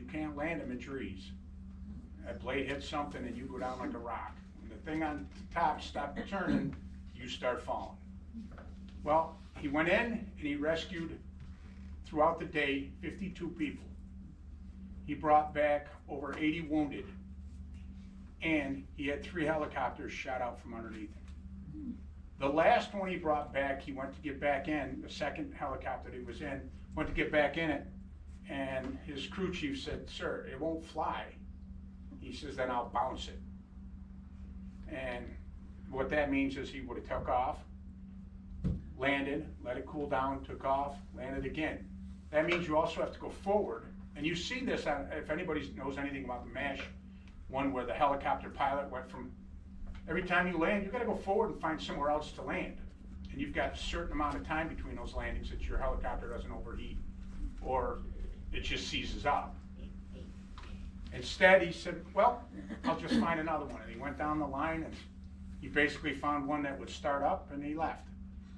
you can't land them in trees. That blade hits something and you go down like a rock. When the thing on top stopped turning, you start falling. Well, he went in and he rescued, throughout the day, 52 people. He brought back over 80 wounded, and he had 3 helicopters shot out from underneath him. The last one he brought back, he went to get back in, the second helicopter that he was in, went to get back in it, and his crew chief said, "Sir, it won't fly." He says, "Then I'll bounce it." And what that means is he would have took off, landed, let it cool down, took off, landed again. That means you also have to go forward. And you see this, if anybody knows anything about the MASH, one where the helicopter pilot went from, every time you land, you've got to go forward and find somewhere else to land. And you've got a certain amount of time between those landings that your helicopter doesn't overheat or it just seizes up. Instead, he said, "Well, I'll just find another one." And he went down the line and he basically found one that would start up, and he left.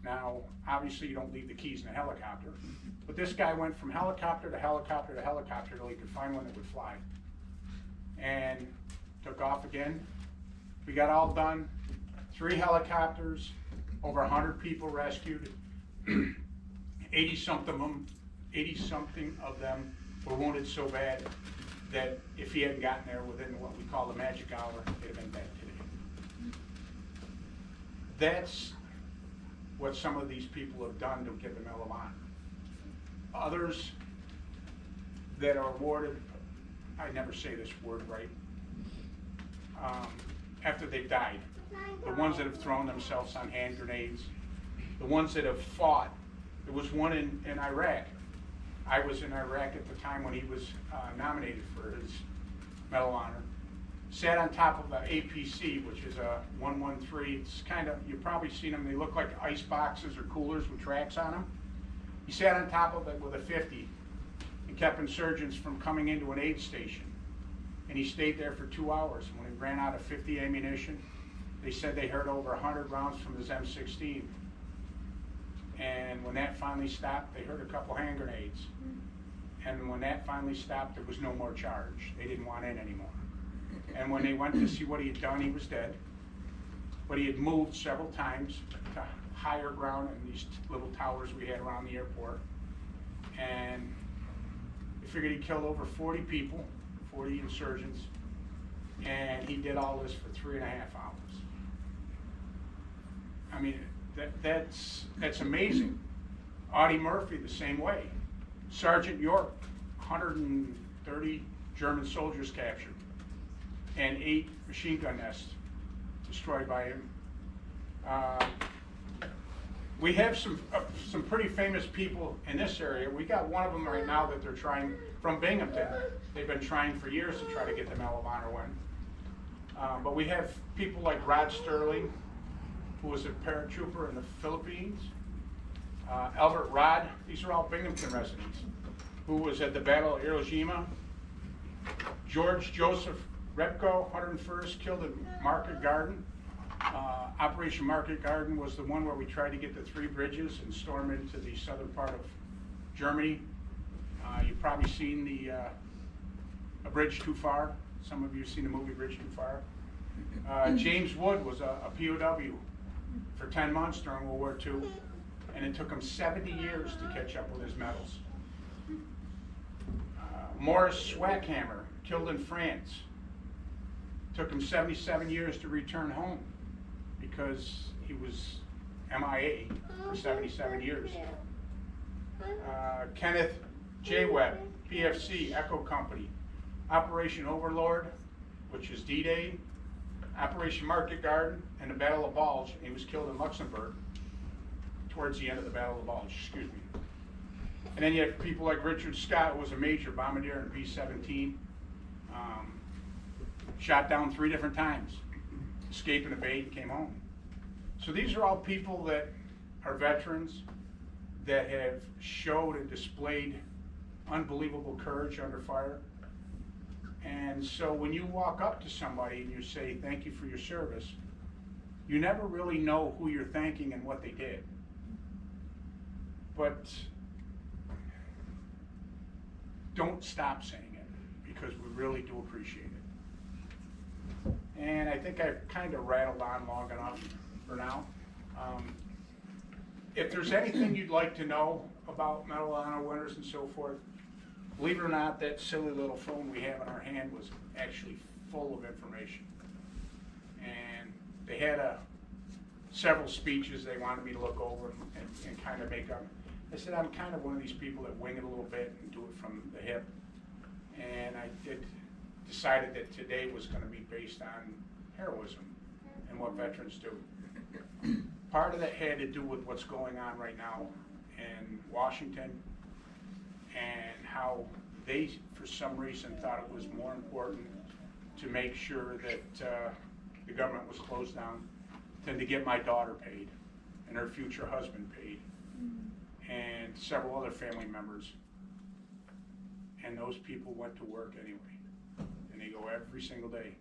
Now, obviously you don't leave the keys in a helicopter, but this guy went from helicopter to helicopter to helicopter till he could find one that would fly. And took off again. We got all done. 3 helicopters, over 100 people rescued. 80-something of them were wounded so bad that if he hadn't gotten there within what we call the magic hour, they'd have been dead today. That's what some of these people have done to get the Medal of Honor. Others that are awarded, I never say this word right, after they've died. The ones that have thrown themselves on hand grenades, the ones that have fought. There was one in Iraq. I was in Iraq at the time when he was nominated for his Medal of Honor. Sat on top of an APC, which is a 113. It's kind of, you've probably seen them, they look like ice boxes or coolers with tracks on them. He sat on top of it with a 50 and kept insurgents from coming into an aid station. And he stayed there for 2 hours. And when he ran out of 50 ammunition, they said they heard over 100 rounds from his M16. And when that finally stopped, they heard a couple hand grenades. And when that finally stopped, there was no more charge. They didn't want in anymore. And when they went to see what he had done, he was dead. But he had moved several times to higher ground in these little towers we had around the airport. And they figured he killed over 40 people, 40 insurgents. And he did all this for 3.5 hours. I mean, that's amazing. Audie Murphy, the same way. Sergeant York, 130 German soldiers captured, and 8 machine gun nests destroyed by him. We have some pretty famous people in this area. We got one of them right now that they're trying, from Binghamton. They've been trying for years to try to get the Medal of Honor win. But we have people like Rod Sterling, who was a paratrooper in the Philippines. Albert Rod, these are all Binghamton residents, who was at the Battle of Iwo Jima. George Joseph Repko, 101st, killed at Market Garden. Operation Market Garden was the one where we tried to get the 3 bridges and storm into the southern part of Germany. You've probably seen the A Bridge Too Far. Some of you have seen the movie Bridge Too Far. James Wood was a POW for 10 months during World War II, and it took him 70 years to catch up with his medals. Morris Swackhammer, killed in France. Took him 77 years to return home because he was MIA for 77 years. Kenneth J. Webb, PFC, Echo Company. Operation Overlord, which is D-Day. Operation Market Garden, and the Battle of Bulge. He was killed in Luxembourg towards the end of the Battle of Bulge, excuse me. And then you have people like Richard Scott, who was a major bombardier in B-17. Shot down 3 different times, escaped in a bait and came home. So these are all people that are veterans that have showed and displayed unbelievable courage under fire. And so when you walk up to somebody and you say, "Thank you for your service," you never really know who you're thanking and what they did. But don't stop saying it. because we really do appreciate it. And I think I've kind of rattled on long enough for now. If there's anything you'd like to know about Medal of Honor winners and so forth, believe it or not, that silly little phone we have in our hand was actually full of information. And they had several speeches they wanted me to look over and kind of make up. I said, I'm kind of one of these people that wing it a little bit and do it from the hip. And I decided that today was going to be based on heroism and what veterans do. Part of that had to do with what's going on right now in Washington and how they, for some reason, thought it was more important to make sure that the government was closed down than to get my daughter paid and her future husband paid and several other family members. And those people went to work anyway. And they go every single day.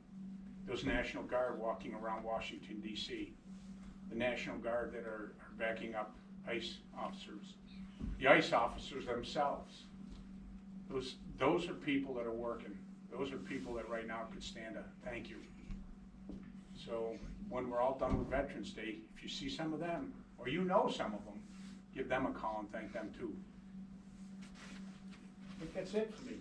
Those National Guard walking around Washington, D.C., the National Guard that are backing up ICE officers, the ICE officers themselves, those are people that are working. Those are people that right now could stand a thank you. So when we're all done with Veterans Day, if you see some of them, or you know some of them, give them a call and thank them too. I think that's it for me.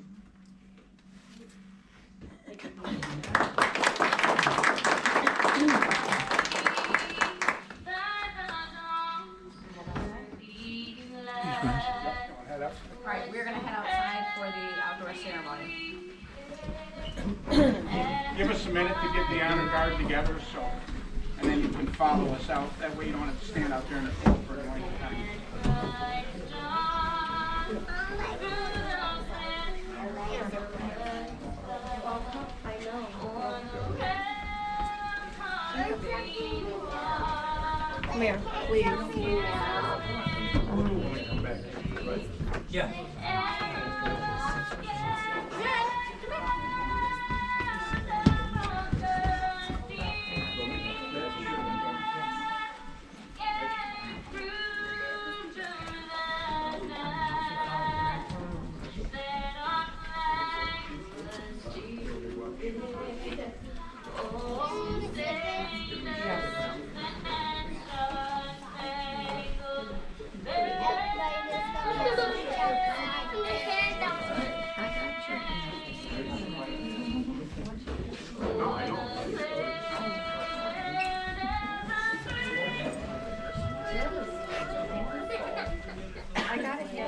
All right, we're going to head outside for the outdoor ceremony. Give us a minute to get the honor guard together, and then you can follow us out. That way you don't have to stand out there in the cold for a long time. Come here, please. Yeah. I got it here.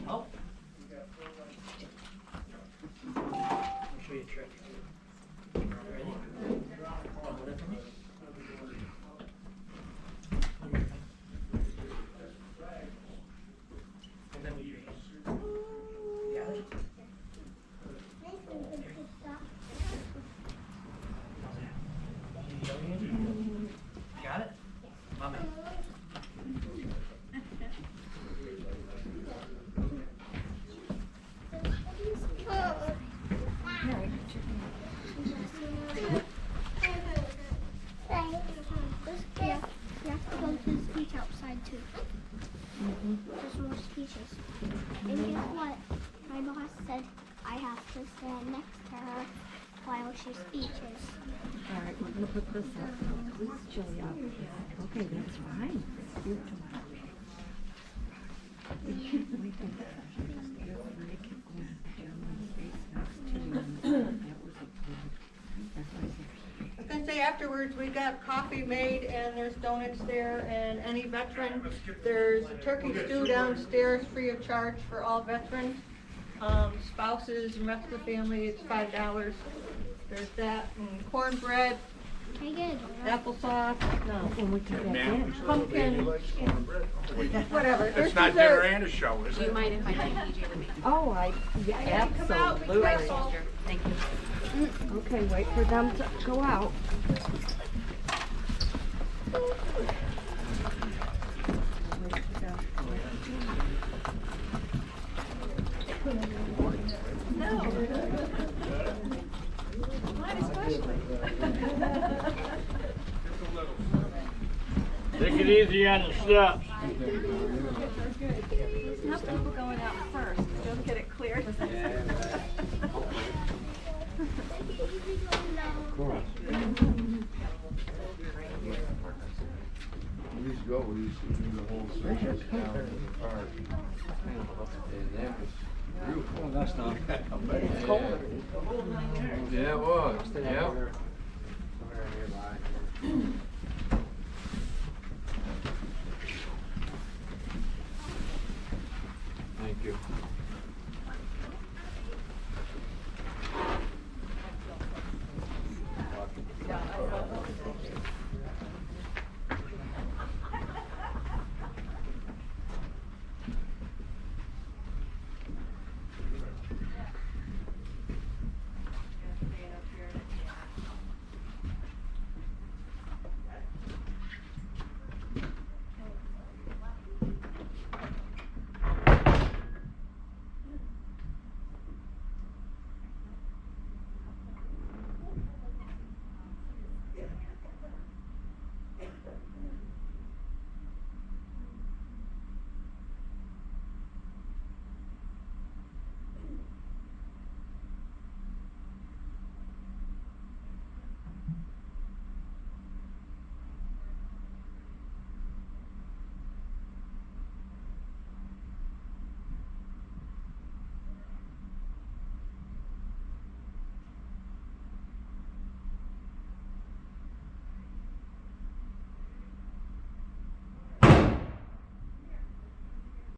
I'll show you a trick. Ready? Hold it for me. And then we use. Got it? Got it? Mommy. Yeah, you have to go to the speech outside too. There's more speeches. And guess what? My boss said I have to stand next to her while she speeches. All right, we're gonna put this up. Please chill out. Okay, that's fine. You're too much. We can't wait for that. They kept going to the gentleman's face next to you. That was a good. That's why I said, I was gonna say afterwards, we got coffee made and there's donuts there, and any veteran, there's a turkey stew downstairs free of charge for all veterans. Spouses and rest of the family, it's $5. There's that, and cornbread, Can I get a donut? applesauce, no, when we come back in. pumpkin, whatever. There's It's not dinner dessert. and a show, is Do you it? mind if I take PJ with me? Oh, yeah, Come out, be absolutely. careful. Thank you. Okay, wait for them to go out. Take it easy on the steps. Enough people going out first, don't get it cleared. We used to go, we used to do the whole circus down in the park. And that was real cool. That's not. It's cold. Yeah, it was, yeah. Thank you.